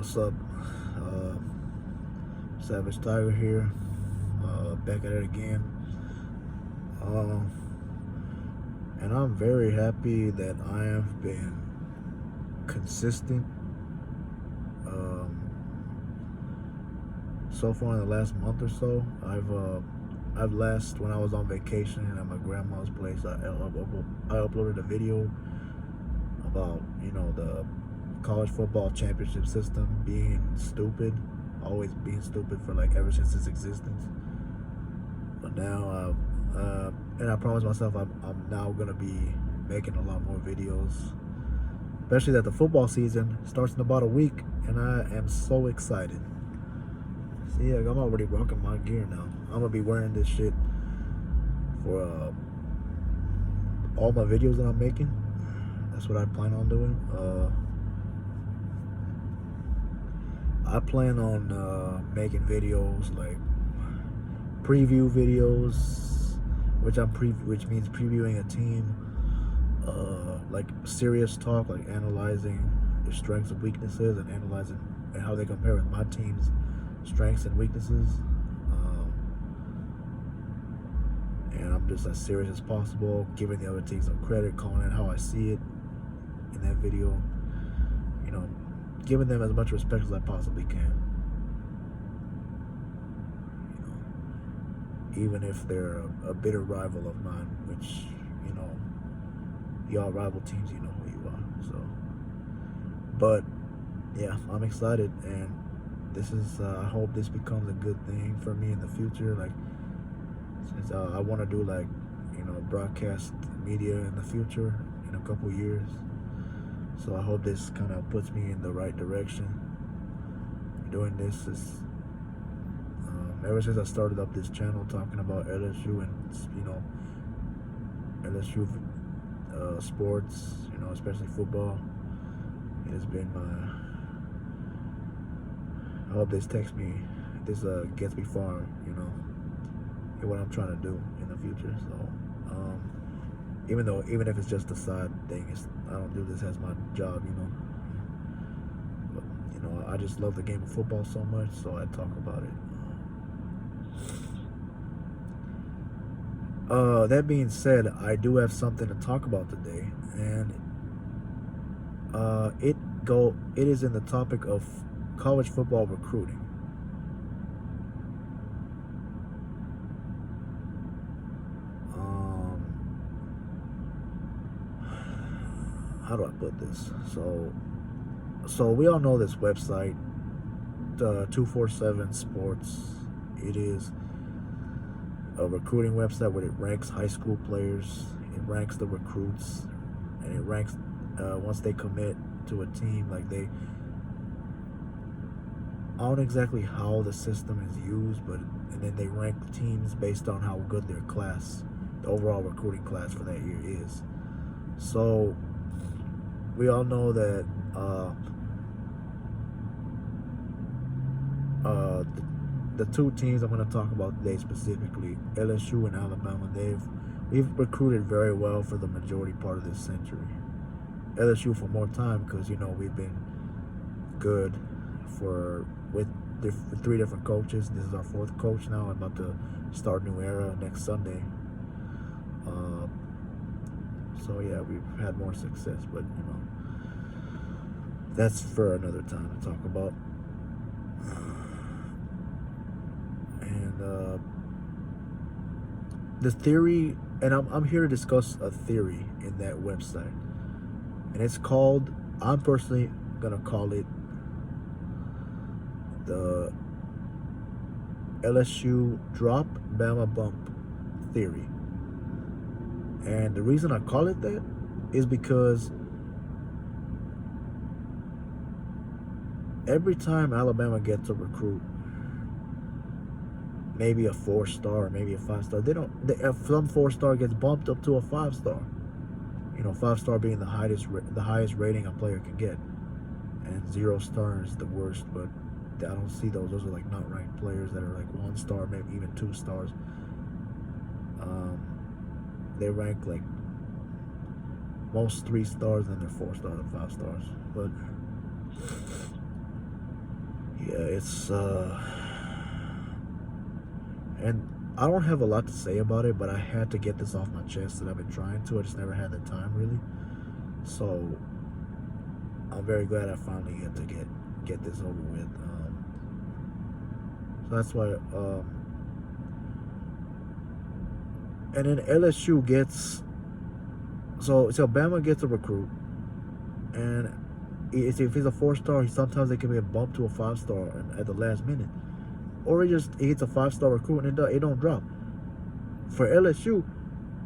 What's up? Uh, Savage Tiger here. Back at it again. Uh, and I'm very happy that I have been consistent um, so far in the last month or so. I've last when I was on vacation at my grandma's place, I uploaded a video about the college football championship system being stupid, always being stupid for like ever since its existence. But now, and I promised myself I'm now gonna be making a lot more videos, especially that the football season starts in about a week, and I am so excited. See, yeah, I'm already rocking my gear now. I'm gonna be wearing this shit for all my videos that I'm making. That's what I plan on doing. I plan on making videos like preview videos, which means previewing a team, like serious talk, like analyzing their strengths and weaknesses, and analyzing and how they compare with my team's strengths and weaknesses. And I'm just as serious as possible, giving the other team some credit, calling it how I see it in that video. Giving them as much respect as I possibly can. Even if they're a bitter rival of mine, which, y'all rival teams, you know who you are. So, but yeah, I'm excited, and this is, I hope this becomes a good thing for me in the future. Like, since I want to do like, broadcast media in the future in a couple years. So I hope this kind of puts me in the right direction. Doing this is, ever since I started up this channel talking about LSU and LSU sports, especially football, it has been I hope this gets me far, in what I'm trying to do in the future. So even if it's just a side thing, I don't do this as my job, but I just love the game of football so much, so I talk about it. That being said, I do have something to talk about today, and it is in the topic of college football recruiting. How do I put this? So we all know this website, 247 Sports. It is a recruiting website where it ranks high school players, it ranks the recruits, and it ranks once they commit to a team. Like I don't know exactly how the system is used, and then they rank teams based on how good their class, the overall recruiting class for that year is. So we all know that the two teams I'm going to talk about today specifically, LSU and Alabama, we've recruited very well for the majority part of this century. LSU for more time because we've been good with three different coaches. This is our fourth coach now. I'm about to start a new era next Sunday. So yeah, we've had more success, but that's for another time to talk about. And the theory, and I'm here to discuss a theory in that website, and it's called, I'm personally gonna call it the LSU drop, Bama bump theory. And the reason I call it that is because every time Alabama gets a recruit, maybe a 4-star or maybe a 5-star, if some 4-star gets bumped up to a 5-star, 5-star being the highest rating a player can get, and 0 stars the worst. But I don't see those. Those are like not ranked players that are like 1-star, maybe even 2 stars. They rank like most 3 stars, and they're 4 stars and 5 stars. But Yeah, it's and I don't have a lot to say about it, but I had to get this off my chest that I've been trying to. I just never had the time really. So I'm very glad I finally get to get this over with. So that's why. And then LSU gets so Bama gets a recruit, and if he's a 4-star, sometimes they can be bumped to a 5-star at the last minute, or he gets a 5-star recruit and it don't drop. For LSU,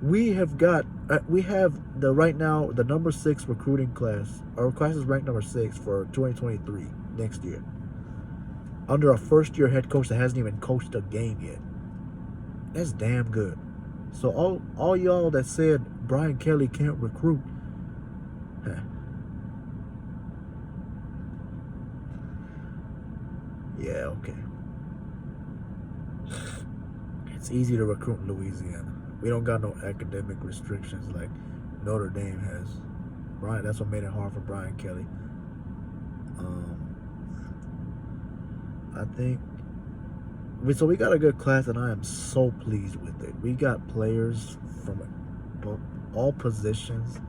we have right now the number 6 recruiting class. Our class is ranked number 6 for 2023 next year, under a first-year head coach that hasn't even coached a game yet. That's damn good. So all y'all that said Brian Kelly can't recruit, yeah, okay. It's easy to recruit in Louisiana. We don't got no academic restrictions like Notre Dame has. Brian, that's what made it hard for Brian Kelly. I think so. We got a good class, and I am so pleased with it. We got players from all positions.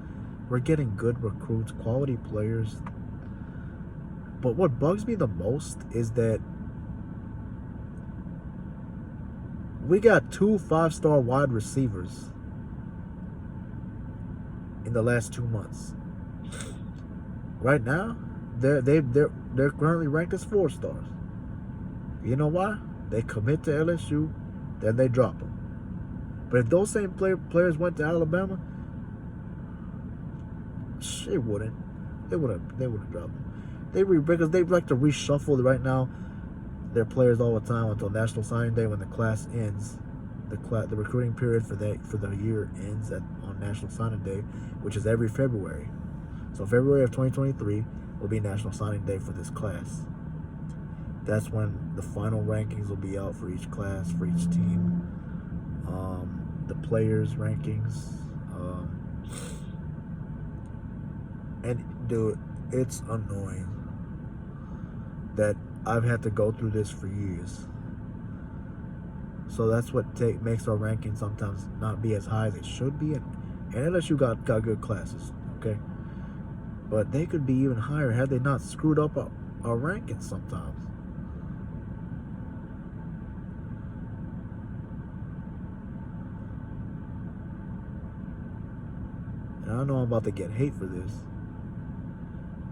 We're getting good recruits, quality players. But what bugs me the most is that we got 2 5-star wide receivers in the last 2 months. Right now, they're currently ranked as 4 stars. You know why? They commit to LSU, then they drop them. But if those same players went to Alabama, it wouldn't. They wouldn't drop them. Because they like to reshuffle right now their players all the time until National Signing Day when the class ends. The recruiting period for the year ends on National Signing Day, which is every February. So February of 2023 will be National Signing Day for this class. That's when the final rankings will be out for each class, for each team. The players' rankings. And dude, it's annoying that I've had to go through this for years. So that's what makes our rankings sometimes not be as high as it should be. And LSU got good classes, okay? But they could be even higher had they not screwed up our rankings sometimes. And I know I'm about to get hate for this.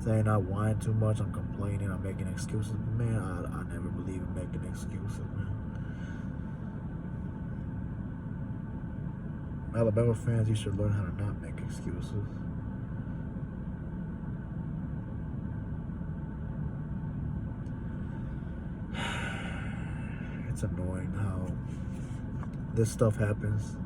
Saying I whine too much, I'm complaining, I'm making excuses. Man, I never believe in making excuses, man. Alabama fans, you should learn how to not make excuses. It's annoying how this stuff happens.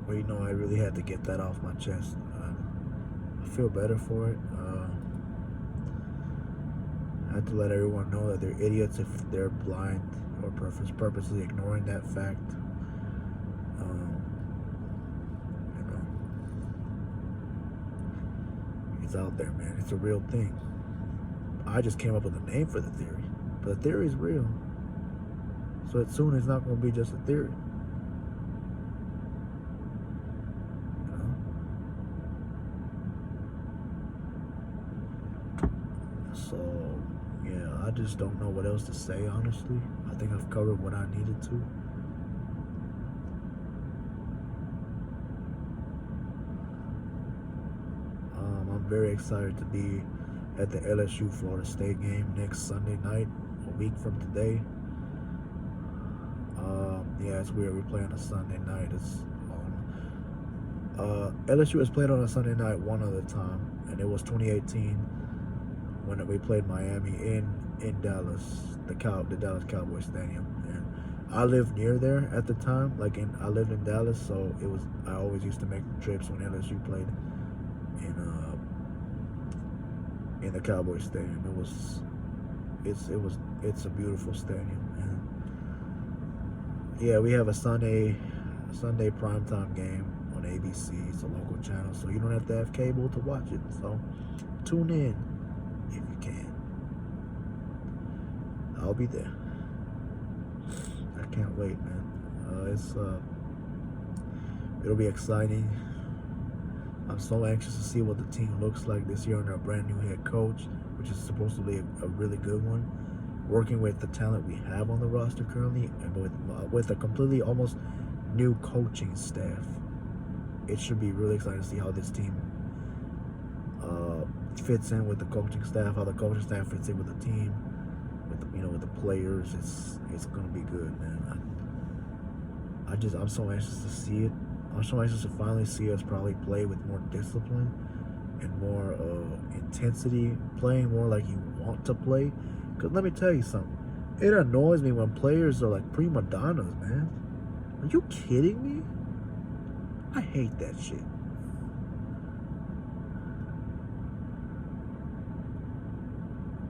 But you know, I really had to get that off my chest. I feel better for it. I had to let everyone know that they're idiots if they're blind or purposely ignoring that fact. You know, it's out there, man. It's a real thing. I just came up with a name for the theory, but the theory is real. So soon it's not going to be just a theory. So, yeah, I just don't know what else to say, honestly. I think I've covered what I needed to. I'm very excited to be at the LSU Florida State game next Sunday night, a week from today. Yeah, it's weird. We play on a Sunday night. LSU has played on a Sunday night one other time, and it was 2018 when we played Miami in Dallas, the Dallas Cowboys Stadium. And I lived near there at the time. I lived in Dallas, so I always used to make trips when LSU played in the Cowboys Stadium. it's a beautiful stadium. And yeah, we have a Sunday primetime game on ABC. It's a local channel, so you don't have to have cable to watch it. So tune in if you can. I'll be there. I can't wait, man. It'll be exciting. I'm so anxious to see what the team looks like this year under a brand new head coach, which is supposed to be a really good one. Working with the talent we have on the roster currently, and with a completely almost new coaching staff, it should be really exciting to see how this team fits in with the coaching staff, how the coaching staff fits in with the team, with the players. It's gonna be good, man. I'm so anxious to see it. I'm so anxious to finally see us probably play with more discipline and more intensity, playing more like you want to play. Because let me tell you something. It annoys me when players are like prima donnas, man. Are you kidding me? I hate that shit.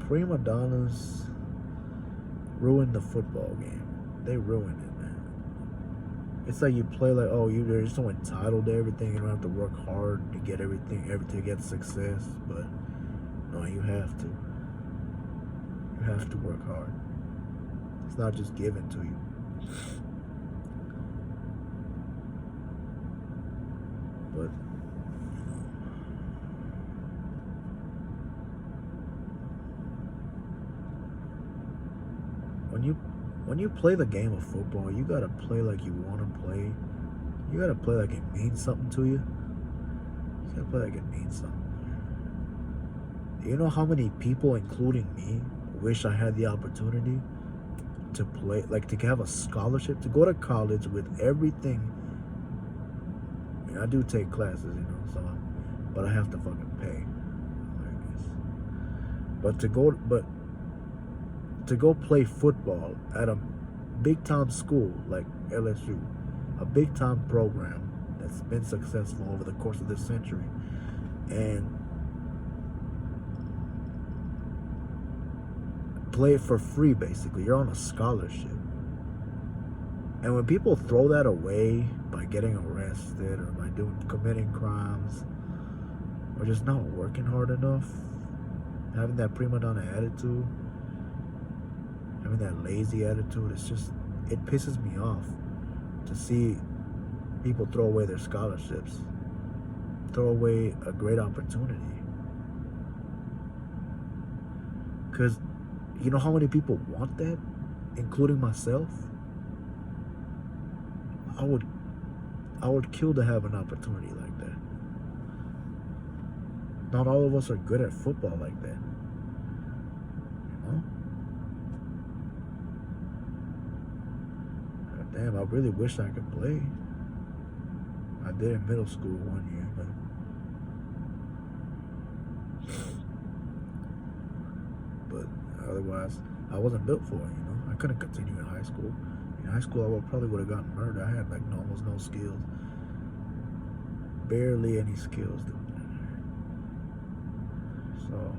Prima donnas ruin the football game. They ruin it, man. It's like you play like, oh, you're just so entitled to everything. You don't have to work hard to get everything to get success. But no, you have to. You have to work hard. It's not just given to you. But when you play the game of football, you gotta play like you want to play. You gotta play like it means something to you. You gotta play like it means something. You know how many people, including me, wish I had the opportunity to play, like to have a scholarship, to go to college with everything. I mean, I do take classes, but I have to fucking pay, I guess. But to go play football at a big time school like LSU, a big time program that's been successful over the course of this century, and play it for free, basically. You're on a scholarship. And when people throw that away by getting arrested or by committing crimes or just not working hard enough, having that prima donna attitude, having that lazy attitude, it pisses me off to see people throw away their scholarships, throw away a great opportunity. Because you know how many people want that, including myself? I would kill to have an opportunity like that. Not all of us are good at football like that. God damn, I really wish I could play. I did in middle school one year, but otherwise, I wasn't built for it, I couldn't continue in high school. In high school, I probably would have gotten murdered. I had almost no skills. Barely any skills, dude. So,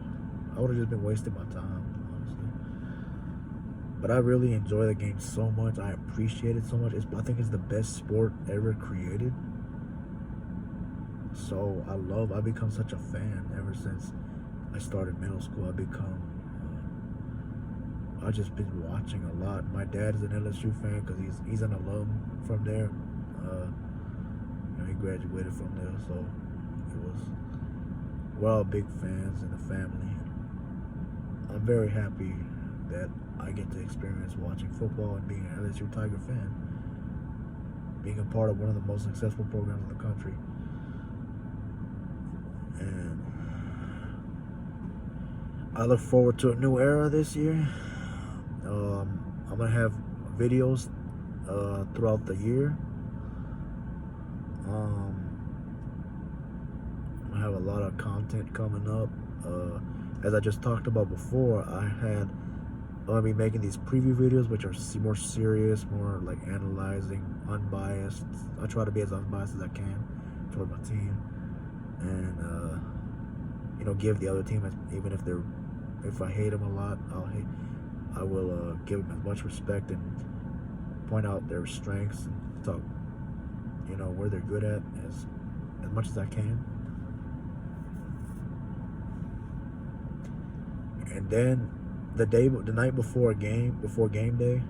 I would have just been wasting my time, honestly. But I really enjoy the game so much. I appreciate it so much. I think it's the best sport ever created. So, I've become such a fan ever since I started middle school. I've just been watching a lot. My dad is an LSU fan because he's an alum from there. He graduated from there, so we're all big fans in the family. I'm very happy that I get to experience watching football and being an LSU Tiger fan, being a part of one of the most successful programs in the country. And I look forward to a new era this year. I'm gonna have videos throughout the year. I have a lot of content coming up. As I just talked about before, I'm gonna be making these preview videos, which are more serious, more like analyzing, unbiased. I try to be as unbiased as I can toward my team, and give the other team, even if they're if I hate them a lot, I will give them as much respect and point out their strengths and talk, where they're good at as much as I can. And then the night before game day,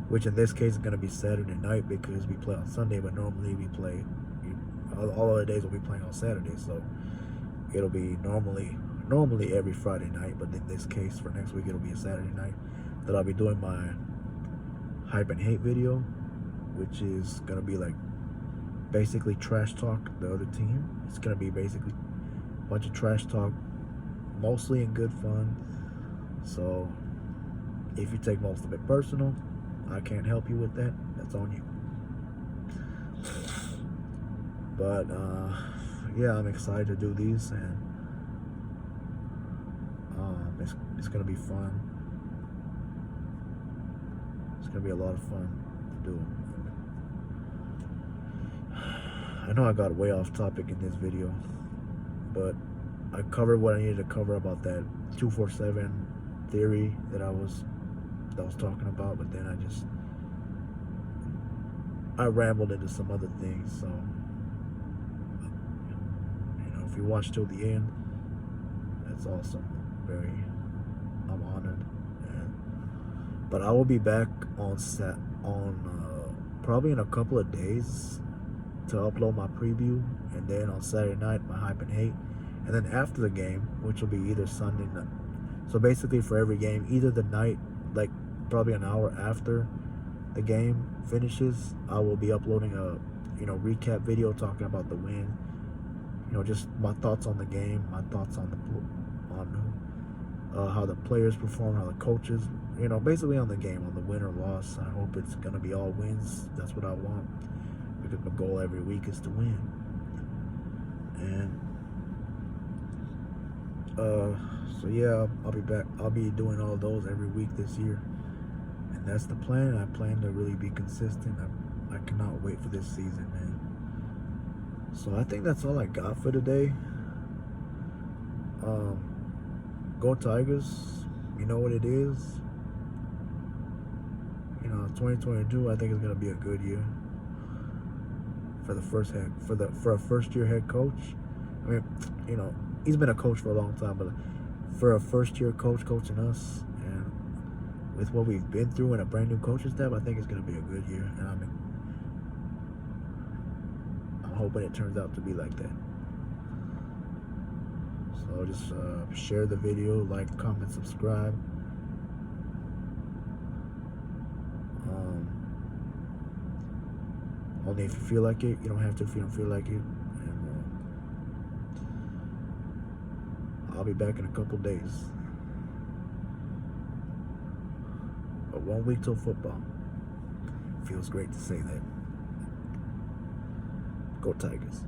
which in this case is going to be Saturday night because we play on Sunday, but normally we play all other days we'll be playing on Saturday, so it'll be normally every Friday night, but in this case for next week it'll be a Saturday night that I'll be doing my hype and hate video, which is gonna be like basically trash talk the other team. It's gonna be basically a bunch of trash talk, mostly in good fun. So if you take most of it personal, I can't help you with that. That's on you. But yeah, I'm excited to do these, and it's gonna be fun. It's gonna be a lot of fun to do. I know I got way off topic in this video, but I covered what I needed to cover about that 247 theory that I was talking about, but then I rambled into some other things. So if you watch till the end, that's awesome. I'm honored. But I will be back on probably in a couple of days to upload my preview, and then on Saturday night my hype and hate, and then after the game, which will be either Sunday night. So basically for every game, either the night, like probably an hour after the game finishes, I will be uploading a recap video talking about the win, just my thoughts on the game, my thoughts on how the players perform, how the coaches, basically on the game, on the win or loss. I hope it's gonna be all wins. That's what I want, because my goal every week is to win. And so yeah, I'll be back. I'll be doing all those every week this year, and that's the plan. I plan to really be consistent. I cannot wait for this season, man. So I think that's all I got for today. Go Tigers. You know what it is. 2022. I think it's gonna be a good year for a first year head coach. I mean, he's been a coach for a long time, but for a first year coach coaching us, and with what we've been through and a brand new coaching staff, I think it's gonna be a good year, and I'm hoping it turns out to be like that. So just share the video, like, comment, subscribe. Only if you feel like it. You don't have to if you don't feel like it. And I'll be back in a couple days. But 1 week till football. Feels great to say that. Go Tigers.